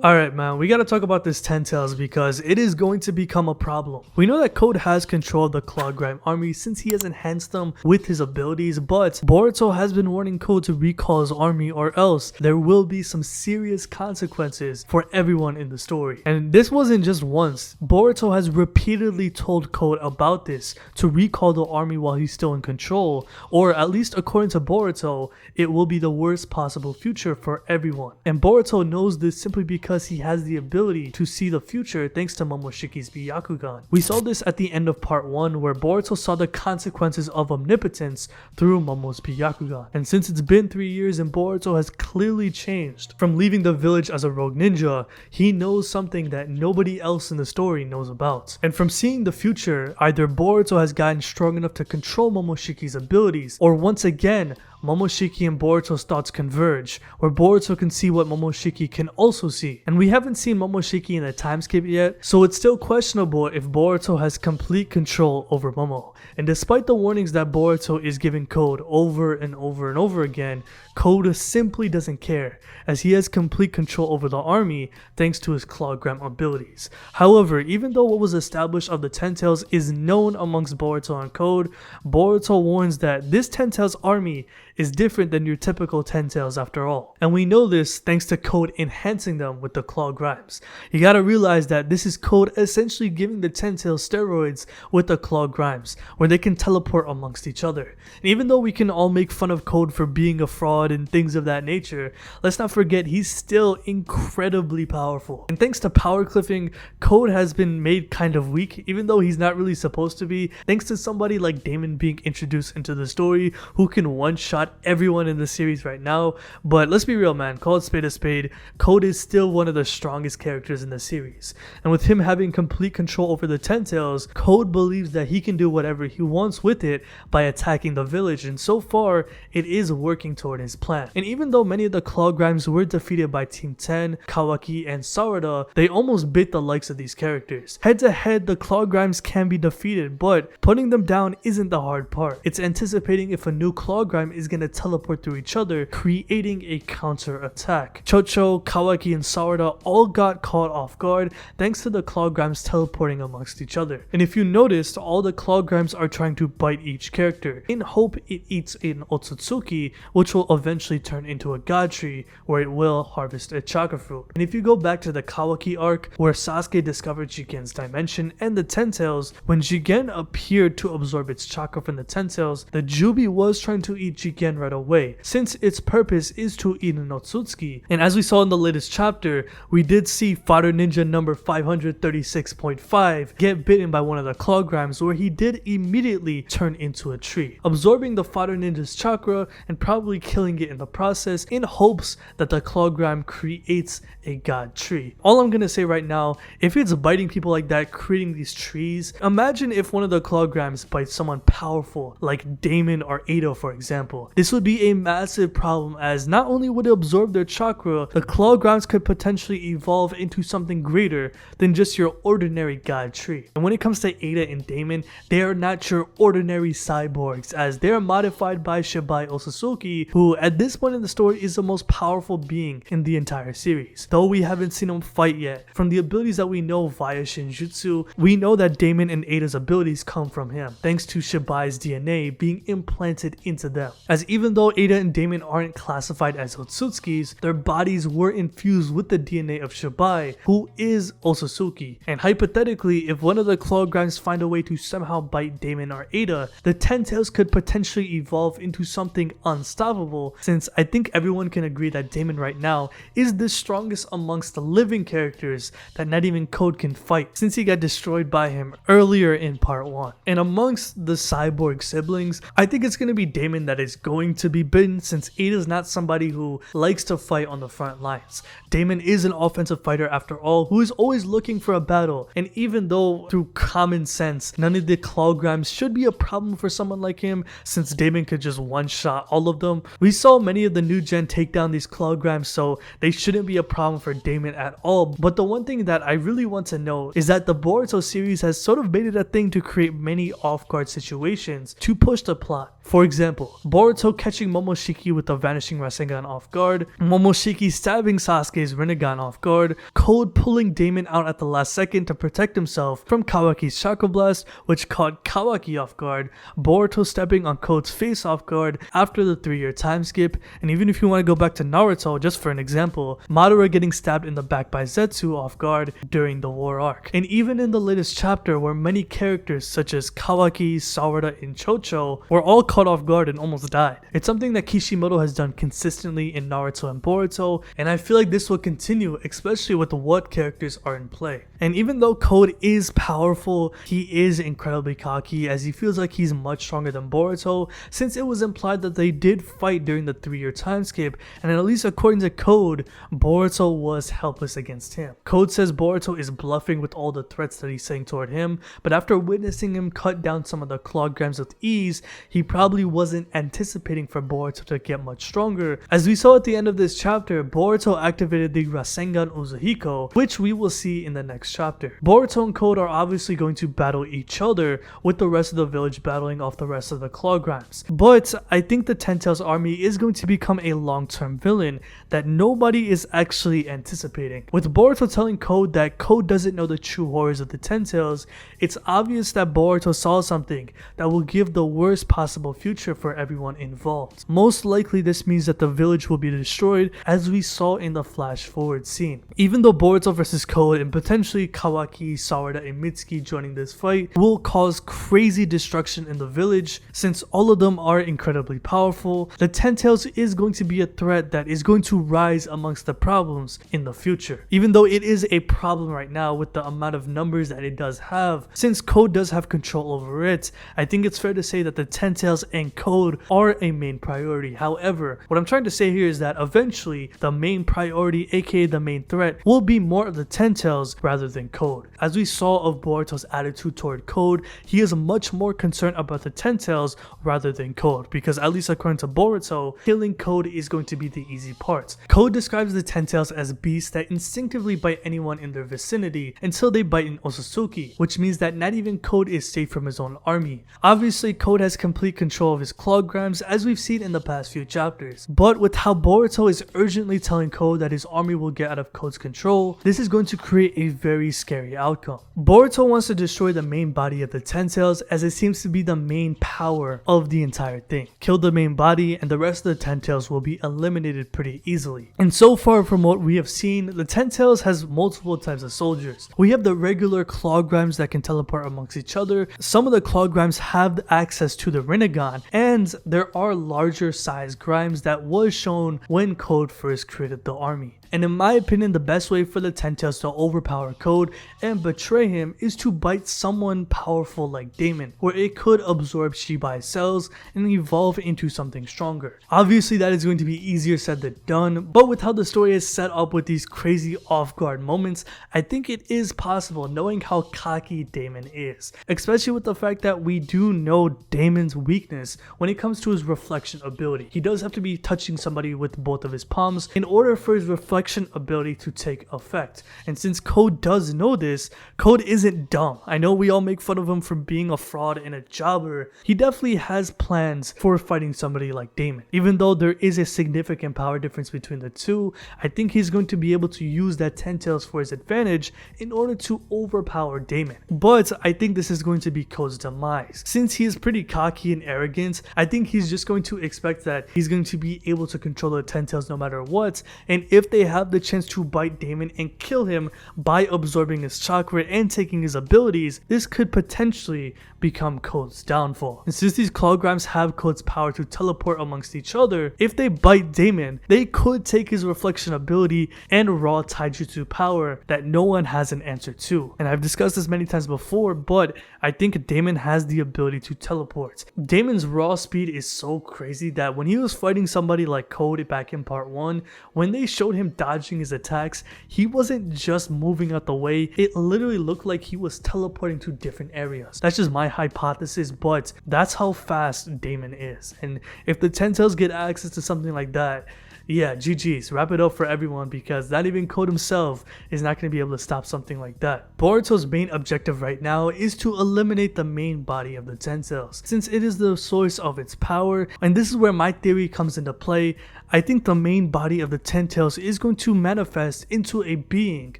Alright man, we gotta talk about this 10 Tails because it is going to become a problem. We know that Code has control of the Claw Grime army since he has enhanced them with his abilities, but Boruto has been warning Code to recall his army or else there will be some serious consequences for everyone in the story. And this wasn't just once, Boruto has repeatedly told Code about this to recall the army while he's still in control, or at least according to Boruto, it will be the worst possible future for everyone. And Boruto knows this simply because he has the ability to see the future thanks to Momoshiki's Byakugan. We saw this at the end of part 1 where Boruto saw the consequences of omnipotence through Momo's Byakugan. And since it's been 3 years and Boruto has clearly changed from leaving the village as a rogue ninja, he knows something that nobody else in the story knows about. And from seeing the future, either Boruto has gotten strong enough to control Momoshiki's abilities, or once again, Momoshiki and Boruto's thoughts converge, where Boruto can see what Momoshiki can also see. And we haven't seen Momoshiki in the time skip yet, so it's still questionable if Boruto has complete control over Momo. And despite the warnings that Boruto is giving Code over and over and over again, Code simply doesn't care, as he has complete control over the army thanks to his Claw Grime abilities. However, even though what was established of the 10 Tails is known amongst Boruto and Code, Boruto warns that this 10 Tails army is different than your typical 10 Tails after all. And we know this thanks to Code enhancing them with the Claw Grimes. You gotta realize that this is Code essentially giving the 10 Tails steroids with the Claw Grimes, where they can teleport amongst each other. And even though we can all make fun of Code for being a fraud and things of that nature, let's not forget he's still incredibly powerful. And thanks to power cliffing, Code has been made kind of weak, even though he's not really supposed to be, thanks to somebody like Damon being introduced into the story who can one-shot everyone in the series right now. But let's be real man, call it spade a spade, Code is still one of the strongest characters in the series. And with him having complete control over the 10 Tails, Code believes that he can do whatever he wants with it by attacking the village, and so far it is working toward his plan. And even though many of the Claw Grimes were defeated by Team 10, Kawaki, and Sarada, they almost bit the likes of these characters. Head to head, the Claw Grimes can be defeated, but putting them down isn't the hard part. It's anticipating if a new Claw Grime is going to teleport through each other, creating a counter attack. Chocho, Kawaki, and Sarada all got caught off guard thanks to the Claw Grimes teleporting amongst each other. And if you noticed, all the Claw Grimes are trying to bite each character in hope it eats an Otsutsuki, which will eventually turn into a god tree where it will harvest a chakra fruit. And if you go back to the Kawaki arc where Sasuke discovered Jigen's dimension and the 10 Tails, when Jigen appeared to absorb its chakra from the 10 Tails, the Jubi was trying to eat Jigen right away, since its purpose is to eat an Otsutsuki. And as we saw in the latest chapter, we did see Fighter Ninja number 536.5 get bitten by one of the Claw Grimes, where he did immediately turn into a tree, absorbing the Fighter Ninja's chakra and probably killing it in the process in hopes that the Claw Grime creates a god tree. All I'm gonna say right now, if it's biting people like that, creating these trees, imagine if one of the Claw Grimes bites someone powerful like Damon or Ada for example. This would be a massive problem, as not only would it absorb their chakra, the Claw Grimes could potentially evolve into something greater than just your ordinary god tree. And when it comes to Ada and Damon, they are not your ordinary cyborgs, as they are modified by Shibai Otsutsuki, who at this point in the story is the most powerful being in the entire series. Though we haven't seen him fight yet, from the abilities that we know via Shinjutsu, we know that Damon and Ada's abilities come from him, thanks to Shibai's DNA being implanted into them. As even though Ada and Damon aren't classified as Otsutsukis, their bodies were infused with the DNA of Shibai, who is Otsutsuki. And hypothetically, if one of the Claw Grimes find a way to somehow bite Damon or Ada, the 10 Tails could potentially evolve into something unstoppable, since I think everyone can agree that Damon right now is the strongest amongst the living characters that not even Code can fight, since he got destroyed by him earlier in part 1. And amongst the cyborg siblings, I think it's going to be Damon that is going to be bitten, since Ada's not somebody who likes to fight on the front lines. Damon is an offensive fighter after all, who is always looking for a battle, and even though through common sense none of the Claw Grimes should be a problem for someone like him, since Damon could just one-shot all of them, we saw many of the new gen take down these Claw Grimes, so they shouldn't be a problem for Damon at all. But the one thing that I really want to know is that the Boruto series has sort of made it a thing to create many off-guard situations to push the plot. For example, Boruto Boruto catching Momoshiki with the vanishing Rasengan off guard, Momoshiki stabbing Sasuke's Rinnegan off guard, Code pulling Damon out at the last second to protect himself from Kawaki's Chakra Blast, which caught Kawaki off guard, Boruto stepping on Code's face off guard after the 3-year time skip, and even if you want to go back to Naruto, just for an example, Madara getting stabbed in the back by Zetsu off guard during the war arc. And even in the latest chapter where many characters such as Kawaki, Sarada, and Chocho were all caught off guard and almost died. It's something that Kishimoto has done consistently in Naruto and Boruto, and I feel like this will continue, especially with what characters are in play. And even though Code is powerful, he is incredibly cocky as he feels like he's much stronger than Boruto, since it was implied that they did fight during the 3-year time skip, and at least according to Code, Boruto was helpless against him. Code says Boruto is bluffing with all the threats that he's saying toward him, but after witnessing him cut down some of the claw grams with ease, he probably wasn't anticipating for Boruto to get much stronger. As we saw at the end of this chapter, Boruto activated the Rasengan Uzuhiko, which we will see in the next chapter. Boruto and Code are obviously going to battle each other, with the rest of the village battling off the rest of the claw grimes. But I think the Ten Tails army is going to become a long-term villain that nobody is actually anticipating. With Boruto telling Code that Code doesn't know the true horrors of the Ten Tails, it's obvious that Boruto saw something that will give the worst possible future for everyone involved. Most likely this means that the village will be destroyed, as we saw in the flash forward scene. Even though Boruto versus Code and potentially Kawaki, Sarada, and Mitsuki joining this fight will cause crazy destruction in the village, since all of them are incredibly powerful, the Ten Tails is going to be a threat that is going to rise amongst the problems in the future. Even though it is a problem right now with the amount of numbers that it does have, since Code does have control over it, I think it's fair to say that the Ten Tails and Code are a main priority. However, what I'm trying to say here is that eventually the main priority, aka the main threat, will be more of the Ten Tails rather than Code. As we saw of Boruto's attitude toward Code, he is much more concerned about the Ten Tails rather than Code, because at least according to Boruto, killing Code is going to be the easy part. Code describes the Ten Tails as beasts that instinctively bite anyone in their vicinity until they bite an Otsutsuki, which means that not even Code is safe from his own army. Obviously, Code has complete control of his clawgrams, as we've seen in the past few chapters, but with how Boruto is urgently telling Code that his army will get out of Code's control, this is going to create a very scary outcome. Boruto wants to destroy the main body of the Ten Tails, as it seems to be the main power of the entire thing. Kill the main body and the rest of the Ten Tails will be eliminated pretty easily. And so far from what we have seen, the Ten Tails has multiple types of soldiers. We have the regular claw grimes that can teleport amongst each other. Some of the claw grimes have access to the Rinnegan, and there are larger size grimes that was shown when Code first created the army. And in my opinion, the best way for the Ten Tails to overpower Code and betray him is to bite someone powerful like Damon, where it could absorb Shibai cells and evolve into something stronger. Obviously that is going to be easier said than done, but with how the story is set up with these crazy off-guard moments, I think it is possible, knowing how cocky Damon is. Especially with the fact that we do know Damon's weakness when it comes to his reflection ability. He does have to be touching somebody with both of his palms in order for his reflection ability to take effect. And since Code does know this, Code isn't dumb. I know we all make fun of him for being a fraud and a jobber. He definitely has plans for fighting somebody like Damon. Even though there is a significant power difference between the two, I think he's going to be able to use that Ten Tails for his advantage in order to overpower Damon. But I think this is going to be Code's demise. Since he is pretty cocky and arrogant, I think he's just going to expect that he's going to be able to control the Ten Tails no matter what, and if they have the chance to bite Damon and kill him by absorbing his chakra and taking his abilities, this could potentially become Code's downfall. And since these claw grimes have Code's power to teleport amongst each other, if they bite Damon, they could take his reflection ability and raw taijutsu power that no one has an answer to. And I've discussed this many times before, but I think Damon has the ability to teleport. Damon's raw speed is so crazy that when he was fighting somebody like Code back in part 1, when they showed him dodging his attacks, he wasn't just moving out the way, it literally looked like he was teleporting to different areas. That's just my hypothesis, but that's how fast Damon is. And if the Ten Tails get access to something like that, Yeah, GG's. Wrap it up for everyone because not even Code himself is not going to be able to stop something like that. Boruto's main objective right now is to eliminate the main body of the Ten Tails, since it is the source of its power, and this is where my theory comes into play. I think the main body of the Ten Tails is going to manifest into a being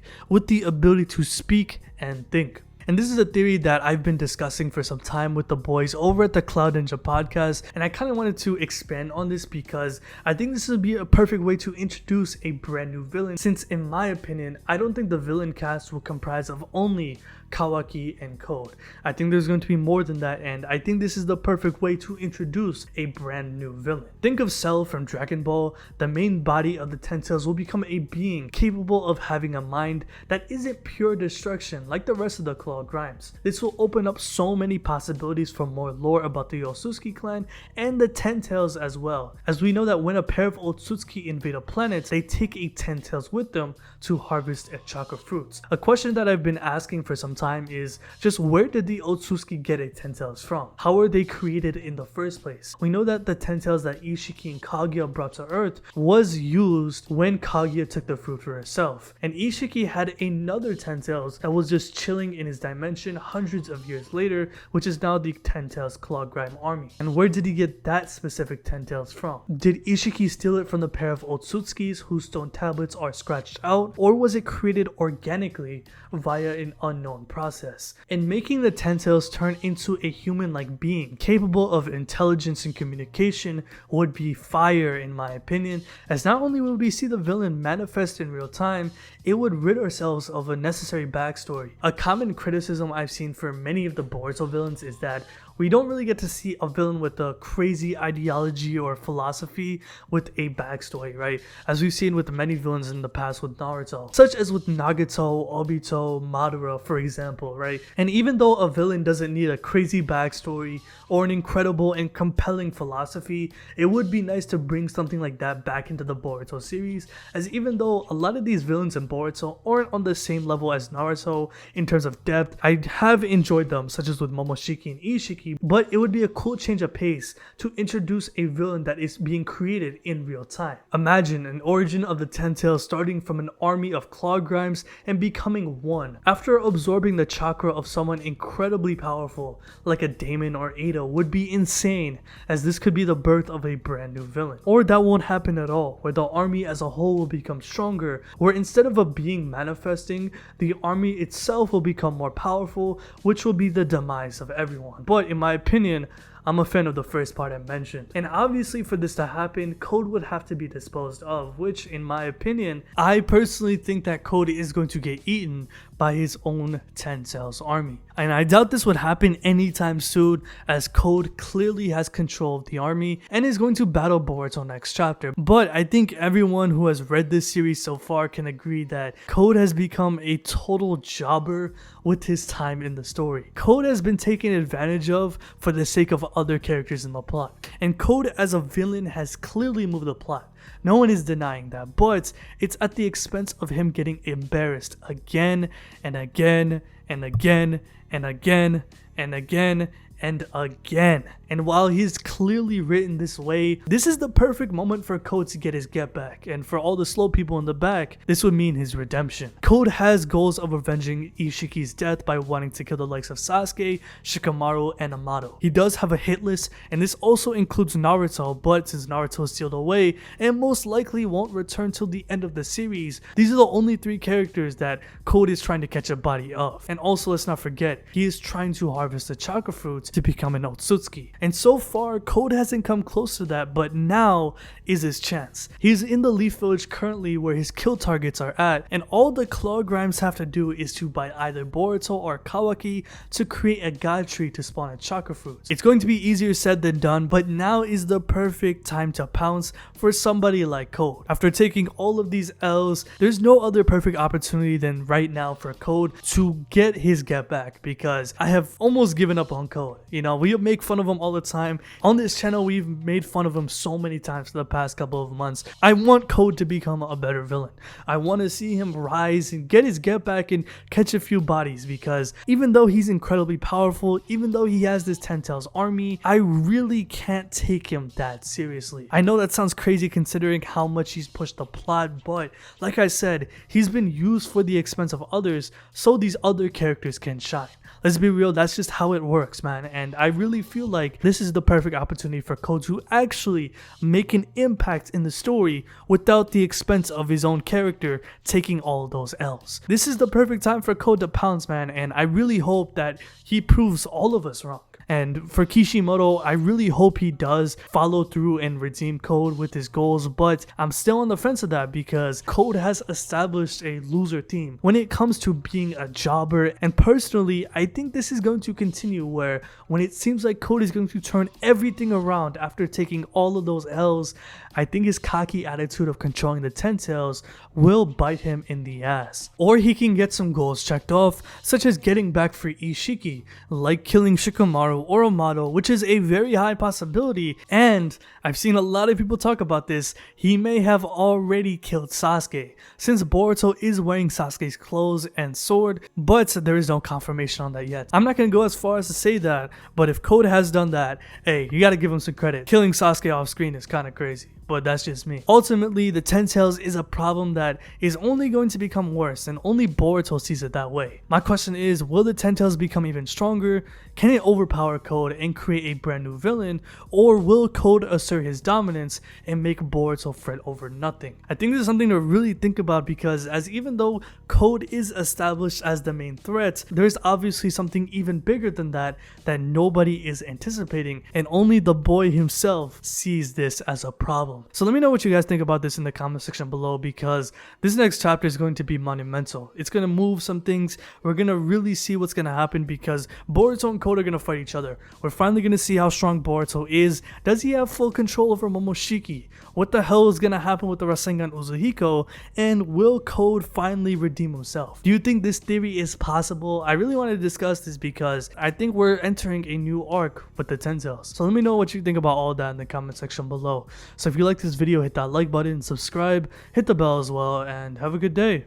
with the ability to speak and think. And this is a theory that I've been discussing for some time with the boys over at the Cloud Ninja podcast, and I kind of wanted to expand on this because I think this would be a perfect way to introduce a brand new villain, since in my opinion, I don't think the villain cast will comprise of only Kawaki and Code. I think there's going to be more than that, and I think this is the perfect way to introduce a brand new villain. Think of Cell from Dragon Ball. The main body of the Ten Tails will become a being capable of having a mind that isn't pure destruction like the rest of the Claw Grimes. This will open up so many possibilities for more lore about the Otsutsuki clan and the Ten Tails as well, as we know that when a pair of Otsutsuki invade a planet, they take a Ten Tails with them to harvest chakra fruits. A question that I've been asking for some time is just where did the Otsutsuki get a Ten Tails from? How were they created in the first place? We know that the Ten Tails that Ishiki and Kaguya brought to Earth was used when Kaguya took the fruit for herself, and Ishiki had another Ten Tails that was just chilling in his dimension hundreds of years later, which is now the Ten Tails Claw Grime army. And where did he get that specific Ten Tails from? Did Ishiki steal it from the pair of Otsutsukis whose stone tablets are scratched out, or was it created organically via an unknown process? And making the Ten Tails turn into a human-like being capable of intelligence and communication would be fire in my opinion, as not only would we see the villain manifest in real time, it would rid ourselves of a necessary backstory. A common criticism I've seen for many of the Boruto villains is that we don't really get to see a villain with a crazy ideology or philosophy with a backstory, right? As we've seen with many villains in the past with Naruto, such as with Nagato, Obito, Madara, for example, right? And even though a villain doesn't need a crazy backstory or an incredible and compelling philosophy, it would be nice to bring something like that back into the Boruto series, as even though a lot of these villains in Boruto aren't on the same level as Naruto in terms of depth, I have enjoyed them, such as with Momoshiki and Ishiki, but it would be a cool change of pace to introduce a villain that is being created in real time. Imagine an origin of the Ten Tails starting from an army of Claw Grimes and becoming one. After absorbing the chakra of someone incredibly powerful like a Daemon or Ada would be insane, as this could be the birth of a brand new villain. Or that won't happen at all, where the army as a whole will become stronger, where instead of a being manifesting, the army itself will become more powerful, which will be the demise of everyone. But in my opinion, I'm a fan of the first part I mentioned. And obviously for this to happen, Code would have to be disposed of, which in my opinion, I personally think that Code is going to get eaten by his own Ten Tails army. And I doubt this would happen anytime soon, as Code clearly has control of the army and is going to battle Boruto next chapter. But I think everyone who has read this series so far can agree that Code has become a total jobber with his time in the story. Code has been taken advantage of for the sake of other characters in the plot, and Code as a villain has clearly moved the plot. No one is denying that, but it's at the expense of him getting embarrassed again and again and again and again and again and again. And while he's clearly written this way, this is the perfect moment for Code to get his get back, and for all the slow people in the back, this would mean his redemption. Code has goals of avenging Ishiki's death by wanting to kill the likes of Sasuke, Shikamaru, and Amato. He does have a hit list, and this also includes Naruto, but since Naruto is sealed away and most likely won't return till the end of the series, these are the only 3 characters that Code is trying to catch a body of. And also, let's not forget, he is trying to harvest the chakra fruits to become an Otsutsuki. And so far, Code hasn't come close to that, but now is his chance. He's in the Leaf Village currently where his kill targets are at, and all the Claw Grimes have to do is to buy either Boruto or Kawaki to create a god tree to spawn a chakra fruit. It's going to be easier said than done, but now is the perfect time to pounce for somebody like Code. After taking all of these L's, there's no other perfect opportunity than right now for Code to get his get back, because I have almost given up on Code. Code. You know, we make fun of him all the time. On this channel, we've made fun of him so many times for the past couple of months. I want Code to become a better villain. I want to see him rise and get his get back and catch a few bodies, because even though he's incredibly powerful, even though he has this 10 Tails army, I really can't take him that seriously. I know that sounds crazy considering how much he's pushed the plot, but like I said, he's been used for the expense of others so these other characters can shine. Let's be real, that's just how it works, man. And I really feel like this is the perfect opportunity for Code to actually make an impact in the story without the expense of his own character taking all of those L's. This is the perfect time for Code to pounce, man, and I really hope that he proves all of us wrong. And for Kishimoto, I really hope he does follow through and redeem Code with his goals, but I'm still on the fence of that because Code has established a loser theme when it comes to being a jobber, and personally, I think this is going to continue where when it seems like Code is going to turn everything around after taking all of those L's, I think his cocky attitude of controlling the 10 Tails will bite him in the ass. Or he can get some goals checked off, such as getting back for Ishiki, like killing Shikamaru or Amato, which is a very high possibility, and I've seen a lot of people talk about this. He may have already killed Sasuke, since Boruto is wearing Sasuke's clothes and sword, but there is no confirmation on that yet. I'm not gonna go as far as to say that, but if Code has done that, hey, you gotta give him some credit. Killing Sasuke off screen is kinda crazy, but that's just me. Ultimately, the 10 Tails is a problem that is only going to become worse, and only Boruto sees it that way. My question is, will the 10 Tails become even stronger? Can it overpower Code and create a brand new villain? Or will Code assert his dominance and make Boruto fret over nothing? I think this is something to really think about, because as even though Code is established as the main threat, there's obviously something even bigger than that that nobody is anticipating, and only the boy himself sees this as a problem. So let me know what you guys think about this in the comment section below, because this next chapter is going to be monumental. It's going to move some things. We're going to really see what's going to happen, because Boruto and Code are going to fight each other. We're finally going to see how strong Boruto is. Does he have full control over Momoshiki? What the hell is going to happen with the Rasengan Uzuhiko? And will Code finally redeem himself? Do you think this theory is possible? I really want to discuss this because I think we're entering a new arc with the 10 Tails. So let me know what you think about all that in the comment section below. So if you like this video, hit that like button, subscribe, hit the bell as well, and have a good day.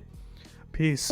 Peace.